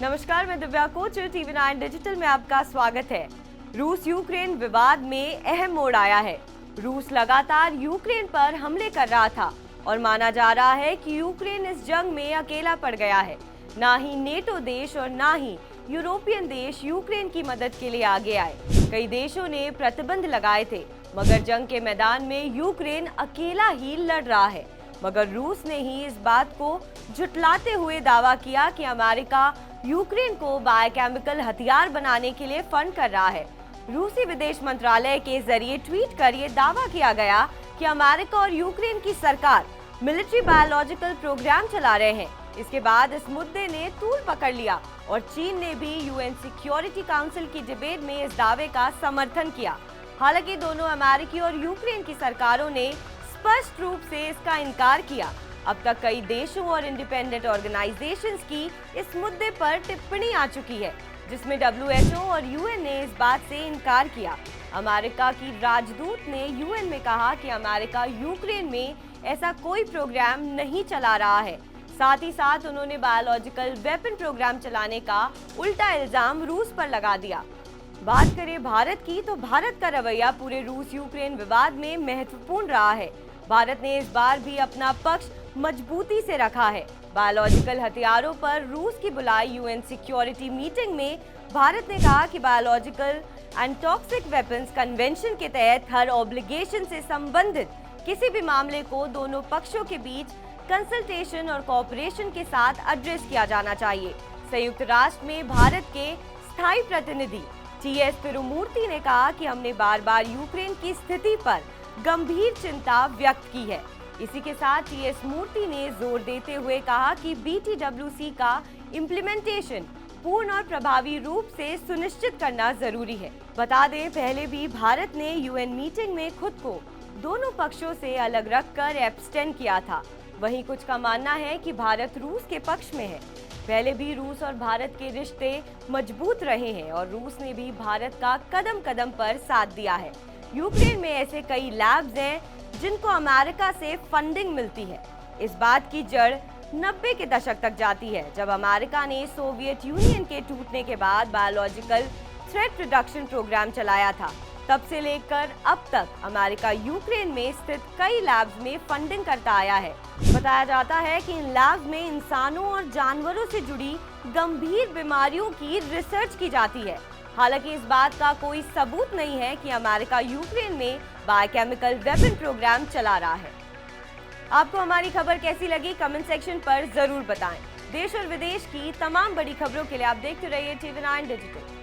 नमस्कार, मैं Divya coach, TV9 digital में आपका स्वागत है। रूस यूक्रेन विवाद में अहम मोड़ आया है। रूस लगातार यूक्रेन पर हमले कर रहा था और माना जा रहा है कि यूक्रेन इस जंग में अकेला पड़ गया है। ना ही नेटो देश और ना ही यूरोपियन देश यूक्रेन की मदद के लिए आगे आए। कई देशों ने प्रतिबंध लगाए थे, मगर जंग के मैदान में यूक्रेन अकेला ही लड़ रहा है। मगर रूस ने ही इस बात को झुटलाते हुए दावा किया कि अमेरिका यूक्रेन को बायोकेमिकल हथियार बनाने के लिए फंड कर रहा है। रूसी विदेश मंत्रालय के जरिए ट्वीट कर ये दावा किया गया कि अमेरिका और यूक्रेन की सरकार मिलिट्री बायोलॉजिकल प्रोग्राम चला रहे हैं। इसके बाद इस मुद्दे ने तूल पकड़ लिया और चीन ने भी यूएन सिक्योरिटी काउंसिल की डिबेट में इस दावे का समर्थन किया। हालांकि दोनों अमेरिकी और यूक्रेन की सरकारों ने स्पष्ट रूप से इसका इनकार किया। अब तक कई देशों और इंडिपेंडेंट ऑर्गेनाइजेशंस की इस मुद्दे पर टिप्पणी आ चुकी है, जिसमें WHO और UN ने इस बात से इनकार किया। अमेरिका की राजदूत ने UN में कहा कि अमेरिका यूक्रेन में ऐसा कोई प्रोग्राम नहीं चला रहा है। साथ ही साथ उन्होंने बायोलॉजिकल वेपन प्रोग्राम चलाने का उल्टा इल्जाम रूस पर लगा दिया। बात करें भारत की, तो भारत का रवैया पूरे रूस यूक्रेन विवाद में महत्वपूर्ण रहा है। भारत ने इस बार भी अपना पक्ष मजबूती से रखा है। बायोलॉजिकल हथियारों पर रूस की बुलाई यूएन सिक्योरिटी मीटिंग में भारत ने कहा कि biological and toxic weapons convention के तहत हर ऑब्लिगेशन से संबंधित किसी भी मामले को दोनों पक्षों के बीच कंसल्टेशन और कोऑपरेशन के साथ एड्रेस किया जाना चाहिए। संयुक्त राष्ट्र में भारत के स्थायी प्रतिनिधि TS तिरुमूर्ति ने कहा कि हमने बार बार यूक्रेन की स्थिति पर गंभीर चिंता व्यक्त की है। इसी के साथ TS मूर्ति ने जोर देते हुए कहा कि BTWC का इम्प्लीमेंटेशन पूर्ण और प्रभावी रूप से सुनिश्चित करना जरूरी है। बता दें, पहले भी भारत ने UN मीटिंग में खुद को दोनों पक्षों से अलग रखकर एब्सटेन किया था। वहीं कुछ का मानना है कि भारत रूस के पक्ष में है। पहले भी रूस और भारत के रिश्ते मजबूत रहे हैं और रूस ने भी भारत का कदम कदम पर साथ दिया है। यूक्रेन में ऐसे कई लैब्स हैं जिनको अमेरिका से फंडिंग मिलती है। इस बात की जड़ 90 के दशक तक जाती है, जब अमेरिका ने सोवियत यूनियन के टूटने के बाद बायोलॉजिकल थ्रेट रिडक्शन प्रोग्राम चलाया था। तब से लेकर अब तक अमेरिका यूक्रेन में स्थित कई लैब्स में फंडिंग करता आया है। बताया जाता है कि इन लैब्स में इंसानों और जानवरों से जुड़ी गंभीर बीमारियों की रिसर्च की जाती है। हालांकि इस बात का कोई सबूत नहीं है कि अमेरिका यूक्रेन में बायोकेमिकल वेपन प्रोग्राम चला रहा है। आपको हमारी खबर कैसी लगी, कमेंट सेक्शन पर जरूर बताएं। देश और विदेश की तमाम बड़ी खबरों के लिए आप देखते रहिए TV9 डिजिटल।